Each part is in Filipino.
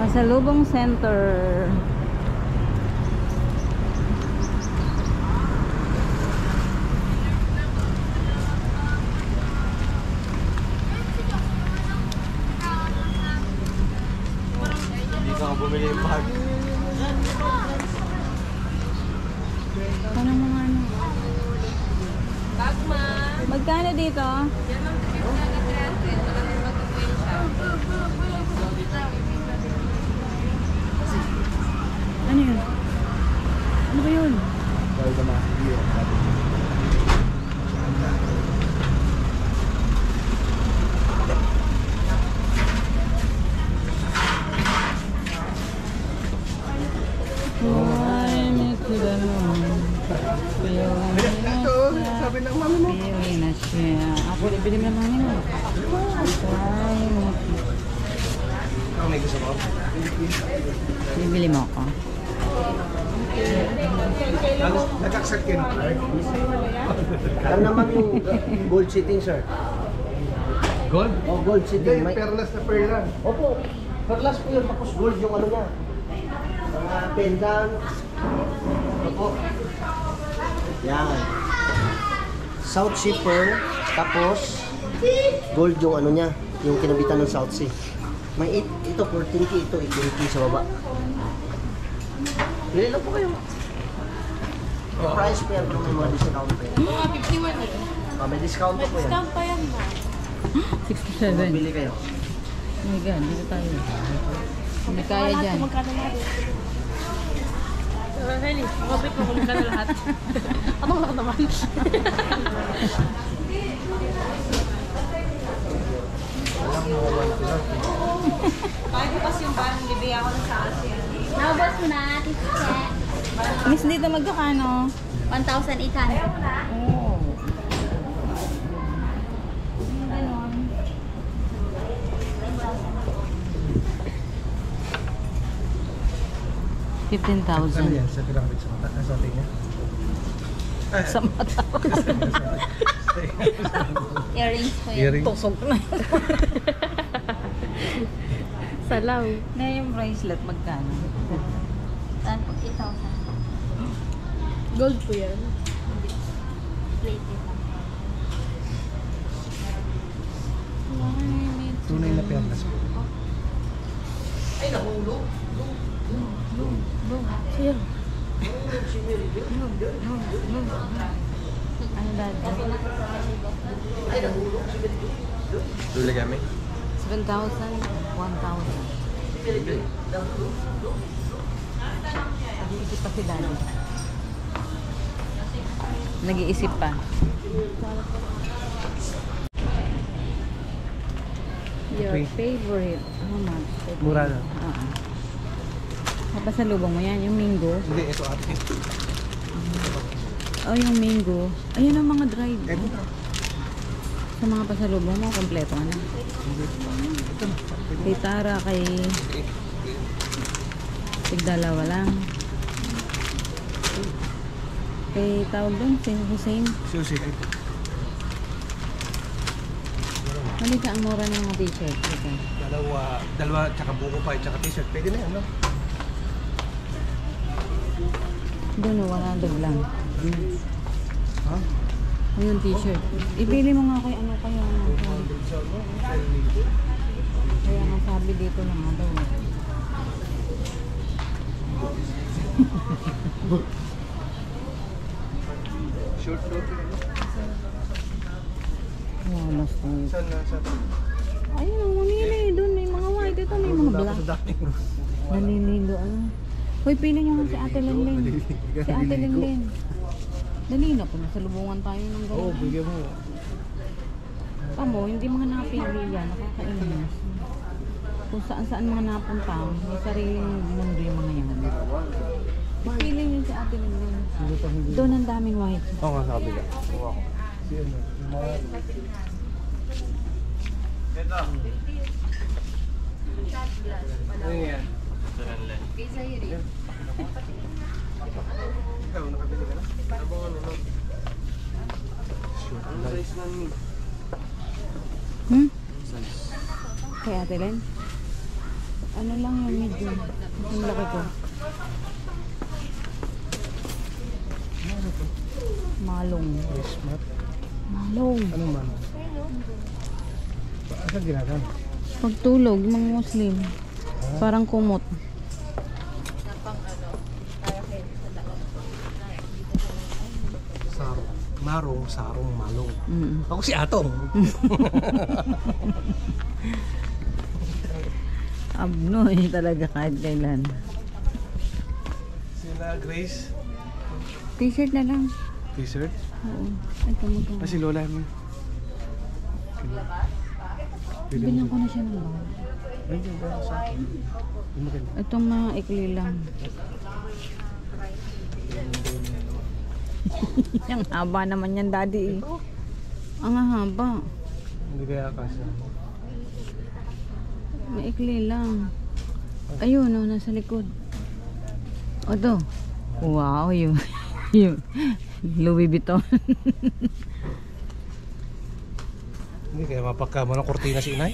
Pasalubong Center. Hindi ka bumili yung bag. Ano mga ano? Bagma. Magkano dito? Yan ang tibig na nag-30. Talagang mag-uwi siya. Ano yun? Ano ba yun? Dahil ka makakili. Fly me to the moon. Ito, sabi ng mami mo. Pili na siya. Ako bibili mo naman mo. Fly me. Ako may gusto mo. Bibili mo ako. Nag-accept ka na. Alam naman yung gold sitting, sir. Gold? Oh, gold sitting. Hindi, perlas na perlan. Opo, perlas po yun. Tapos gold yung ano niya. Mga pendant. Opo. Yan. South Sea pearl. Tapos, gold yung ano niya. Yung kinabitan ng South Sea. May ito 14K, ito 18K sa baba. Pili lang po kayo. Yung price po yan, pero may mga discount pa yan. Mga 51 eh. May discount pa po yan. Discount pa yan ba? 67. Bili kayo. Oh my God, dito tayo. Hindi kaya dyan. Magkano na rin? Heli, mabit mo kung magkano lahat. Anong lahat naman? Kahit pas yung parang bibigay ako ng sa asin. Naubos mo na, Tito Che. Miss, dito magkakano? 1,800. Oh. Ganon. Ano 15,000 yan? Sa pinakabit sa mata? Sa atin niya? sa mata. Earrings ko yun. Earring? Tusok na. Salaw. Na yung bracelet, magkano? Saan po? 8,000. Gold po yan. Plated lang. Tunay na perlas po. Siya. Ano dati? Tuli kami? 7,000, 1,000. Nag-iisip pa si Daddy. Nag-iisip pa. Your Okay. favorite. How much? Mura na. Oo. Papasalubong mo yan, yung mango. Hindi, ito ate. Oh, yung mango. Ayun ang mga dried. Ito. Sa mga pasalubong mo, kompleto na. Kay Tara, kay... Tigdalawa lang. Kay tawag doon, si Hussein. Susi. Halika, ang mura ng mga t-shirt. Halika. Dalawa, tsaka buko pa, tsaka t-shirt. Pwede na yan, no? Doon, 100 lang. Ha? Ayun, t-shirt. Ipili mo nga kay ano kayo. Kaya nga sabi dito na nga daw. Short short. Wow, last night. Saan na? Saan? Ayun, ang mamili. Doon may mga white. Ito may mga black. Sa dating. Naliligo. Ano? Hoy, pili nyo nga si Ate Lenlen. Si Ate Lenlen. Dali na po. Nasalubungan tayo ng Oo, gano'n. bigyan mo. Tamo, hindi mga napili yan. Nakakainis. Kung saan-saan mga napunta, may sariling mundo yung mga yan. Pili nyo si Ate Lenlen. Doon ang daming white. Oo nga, sa kabila. Kuha ko. Si ano? Ano yan? Ikaw, nakabili ka na? Abang ano lang. Ano size na ni? Hmm? Kay Ate Len? Ano lang yung medium. Yung laki ko. Malong. Smart. Malong. Anong man? Saan ginagawa? Pagtulog, yung mga Muslim. Parang kumot. Sarong. Marong, sarong, malong. Mm. Ako si Atong. Abnoy talaga kahit kailan. Sila Grace. T-shirt na lang. T-shirt. Oo. Ito magkano. Si Lola mo. Bilang ko na siya ng bawal. Ay, yan ba sa akin? Yung maganda. Itong mga ikli lang. Ang haba naman yan, daddy. Ang haba. Hindi kaya kasi. Maikli lang. Ayun, oh, nasa likod. O, to. Wow, yun. Yun. Louis Vuitton. Hindi kaya mapagkama ng kortina si inay.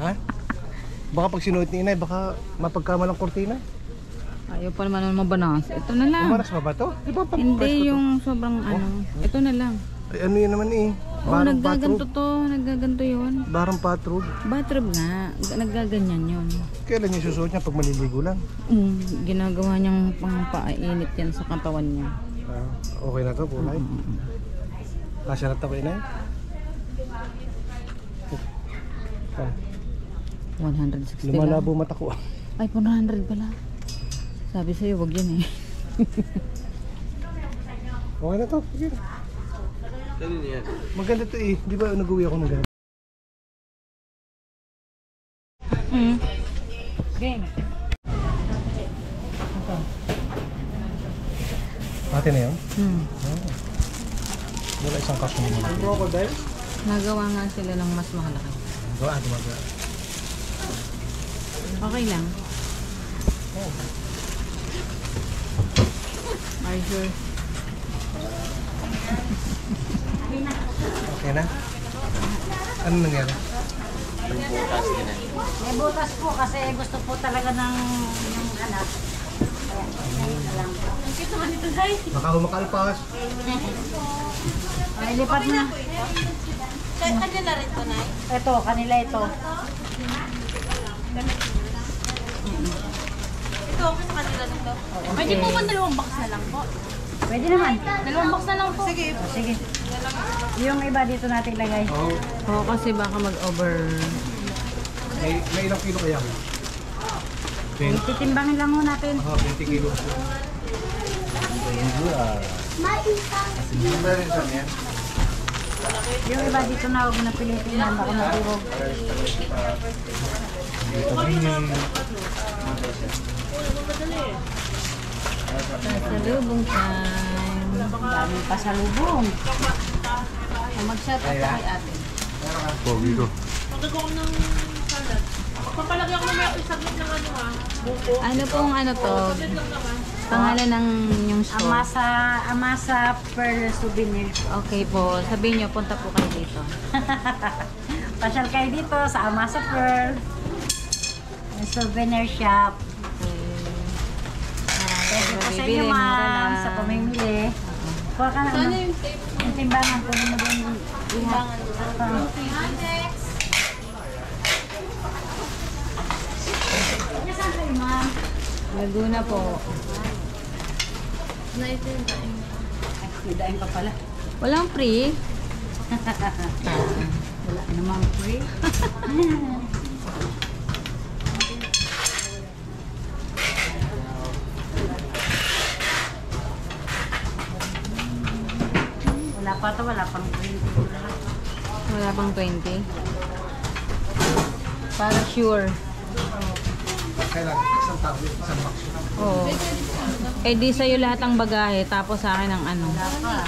Ha? Baka pag sinuot ni inay, baka mapagkama ng kortina. Ayaw pa naman naman mabanas. Ito na lang. Umaras ba ba to? Di ba pag Hindi yung sobrang ano. Ito na lang. Ay, ano yun naman eh? Oo, Barang naggaganto patrol. to. Naggaganto yun. Barang patrol. Bathrobe nga. Naggaganyan yun. Kailan niya susuot niya? Pag maliligo lang. Ginagawa niyang pangpainit yan sa katawan niya. Ah, okay na to, kulay. Kasya na to kay inay? Ah, 160 lang. lumalabo mata ko. Ay, 400 pala. Sabi sa'yo, wag yan eh. Okay na to. Sige. Maganda to eh. Di ba nag-uwi ako ng ganun? Game. Ate na yun? Hmm. Wala isang kaso naman. Ang crocodile? Nagawa nga sila ng mas makalaki. Gawa, gumagawa. Okay lang. Are you sure? Okay na? Ano nangyari? May butas po kasi gusto po talaga ng yung anak. Baka humakalpas. Ay, lipat na. Kanila rin to, Nay? Ito, kanila ito. Ito, okay sa kanila nito. Pwede po ba 2 box na lang po? Pwede naman. 2 box na lang po. Sige. Sige. Yung iba dito natin lagay. Oo. Oo, kasi baka mag-over. May ilang kilo kaya? 20. Titimbangin lang ho natin. 20 kilo. Yung iba dito na huwag na pilitin na ako natulog. Pasalubong time. Daming pasalubong. Mag-shot out kay ate. Pogi ko. Papalagyan ko na may isaglit ng ano ha. Buko. Ano pong ano to? Pangalan ng yung store. Amasa Pearl Souvenir. Okay po. Sabihin nyo, punta po kayo dito. Pasyal kayo dito sa Amasa Pearl. Yung souvenir shop. Thank you po sa inyo, ma'am, sa pamimili. Kuha ka na. Sana yung tape. Yung timbangan ko mo din Timbangan. Saan kayo, ma'am? Laguna po. Na ito yung daing. Ay, may daing pa pala. Walang free. Wala namang free. Wala pa to, wala pang free. Wala pang 20. Para sure. Kailangan isang tao, isang box. Oo. Eh di sa'yo lahat ang bagahe, tapos sa akin ang ano. Wala pa.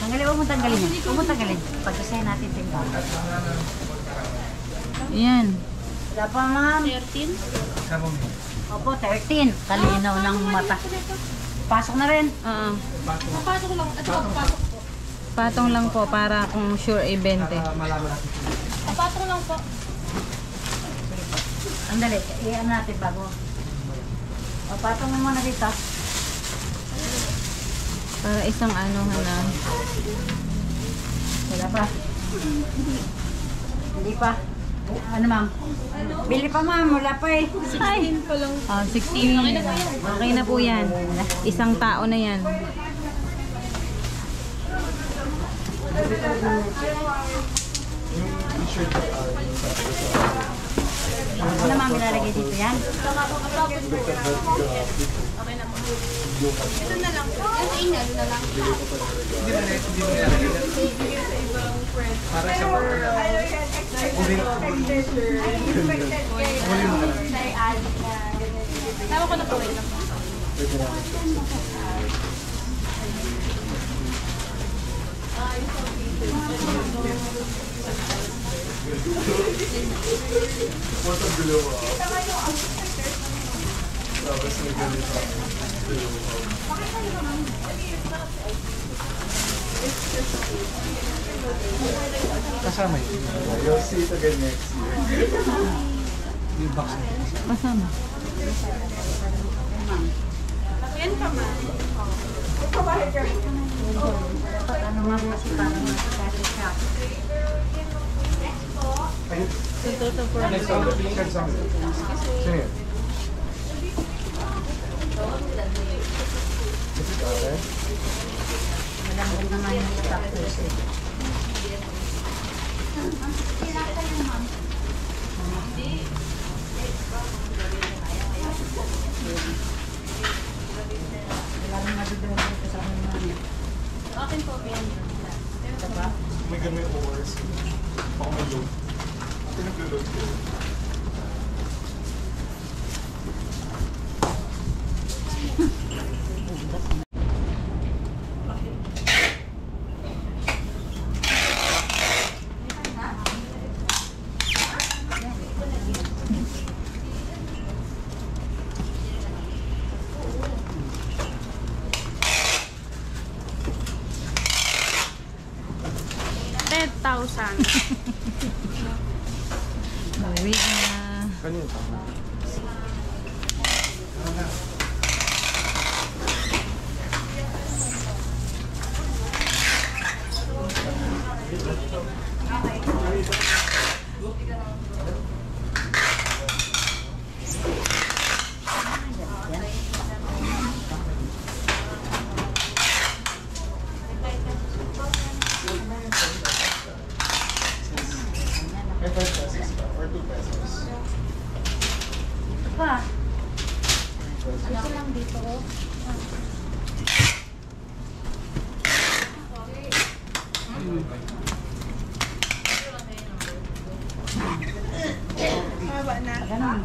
Tanggalin, huwag mo tanggalin yan. Huwag mo tanggalin. Pagkasaya natin timbang. Yan. Wala pa, ma'am. 13? Isang mo. Opo, 13. Kalinaw ng mata. Pasok na rin. Oo. Papasok lang. Ito, papasok. Patong lang po para kung sure ay 20. Malaman natin. Papasok lang po. Andali, i-ano natin bago. O, patong mo muna dito. Para isang ano na. Wala pa. Hindi pa. Ano ma'am? Bili pa ma'am, wala pa eh. 16 pa lang. 16. Okay na po yan. Isang tao na yan. Ano ma'am ilalagay dito yan? Okay na po. Ito na lang. Yung ingal na lang. Tama ko na po. Wait lang po. Kasama yun. You'll see it again next year. Yung box na yun. Kasama. Yan pa man. Ano nga po si parang nasa siya. Next one, picture sa akin. Sino yun? Okay. Malambot naman yung status eh. Wala nang madudurog dito sa akin naman. Akin po yan. Diba? May ganun yung oras. Baka may load. Pinag-load ko. Uwi na. Kanina pa. May 5 pesos pa or 2 pesos. Ito pa. Ito lang dito oh. Ganun.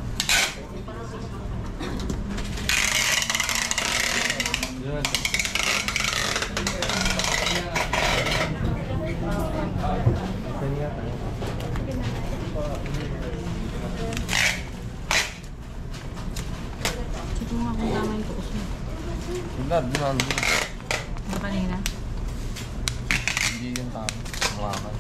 Check mo nga kung tama yung tuos mo. Yung kanina. Hindi yung tama. Mawakan.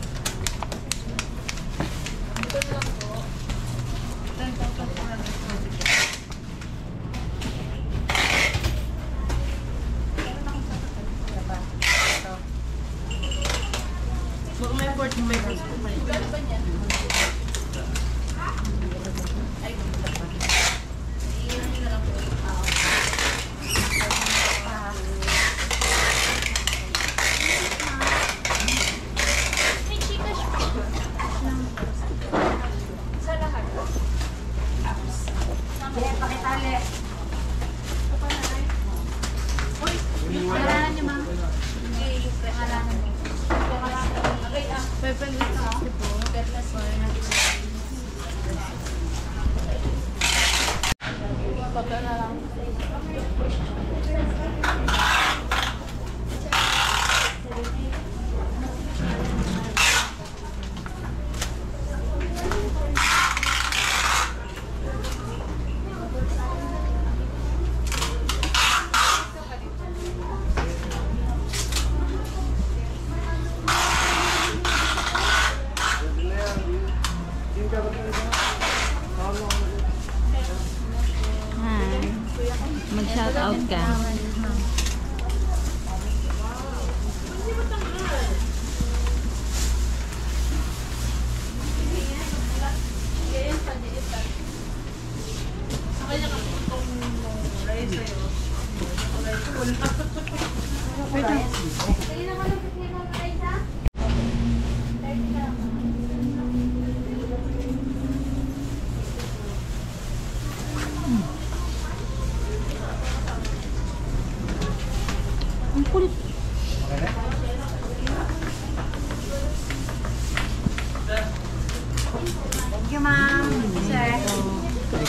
Baka may 45 pesos po. Gano'n ba niyan? Sige, pakitali. Pangalanan niyo, ma'am. Pangalanan niyo. Okay, 5 pesos po. Pagka na lang.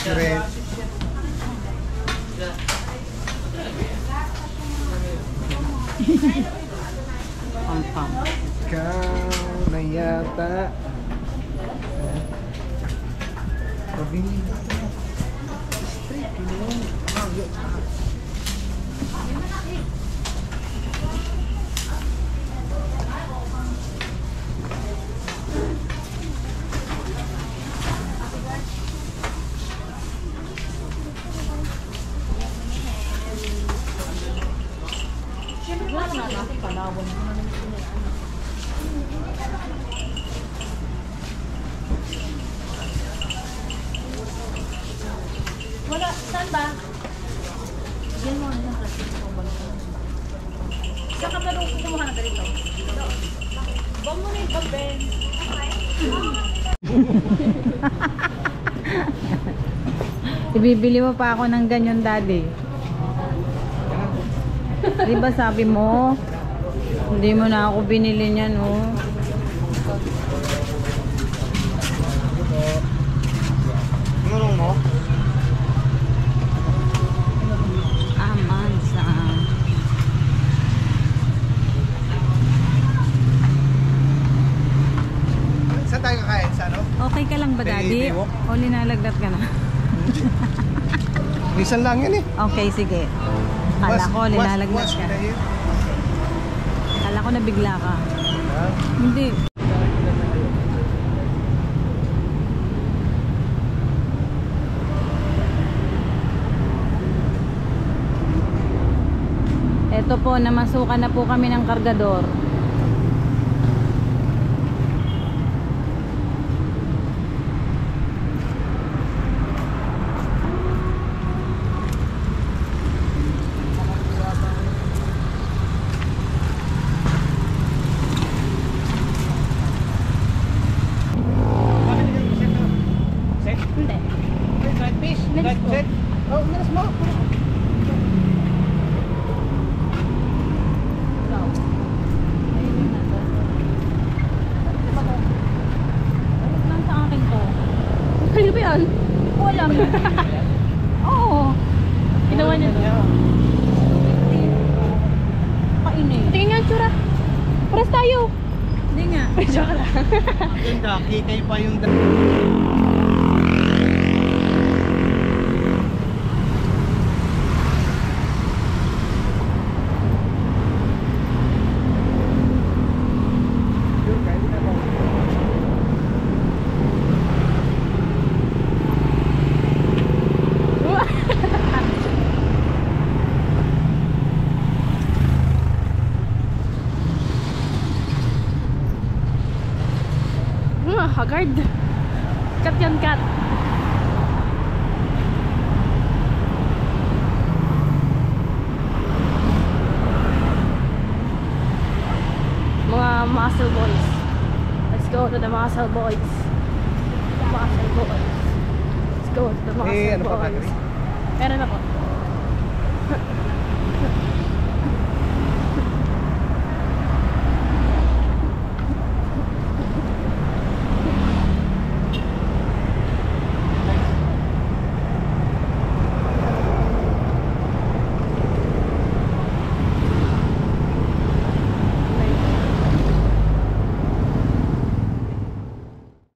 you, Red. Pam-pam. Ikaw na yata. Sabi. Straight yun. Wala, saan ba? Yan mo lang kasi. Saan ka ba nung kumuha na dito? Bang mo na yung pag-ben. Ibibili mo pa ako ng ganyan, daddy. Di ba sabi mo, hindi mo na ako binili niyan, oh. Ngurong mo? Amansa. Saan tayo kakain? Sa ano? Okay ka lang ba, daddy? Baywalk? O linalagdat ka na? Minsan lang yan eh. Okay, sige. Kala ko, linalagdat ka. Kala ko nabigla ka. Hindi. Ito po, namasukan na po kami ng kargador. Hindi. Dried fish? Dried set? Oh, minas mo. Lang sa akin to. Ano ba yan? Wala mo. Oo. Ginawa niya. Kainin. Tingin nga ang tsura. Paras tayo. Hindi nga. Joke lang. Ganda, kikay pa yung... Haggard. Cut yan, cut. Mga muscle boys. Let's go to the muscle boys. Muscle boys. Let's go to the muscle ano pa boys. battery? Meron ako.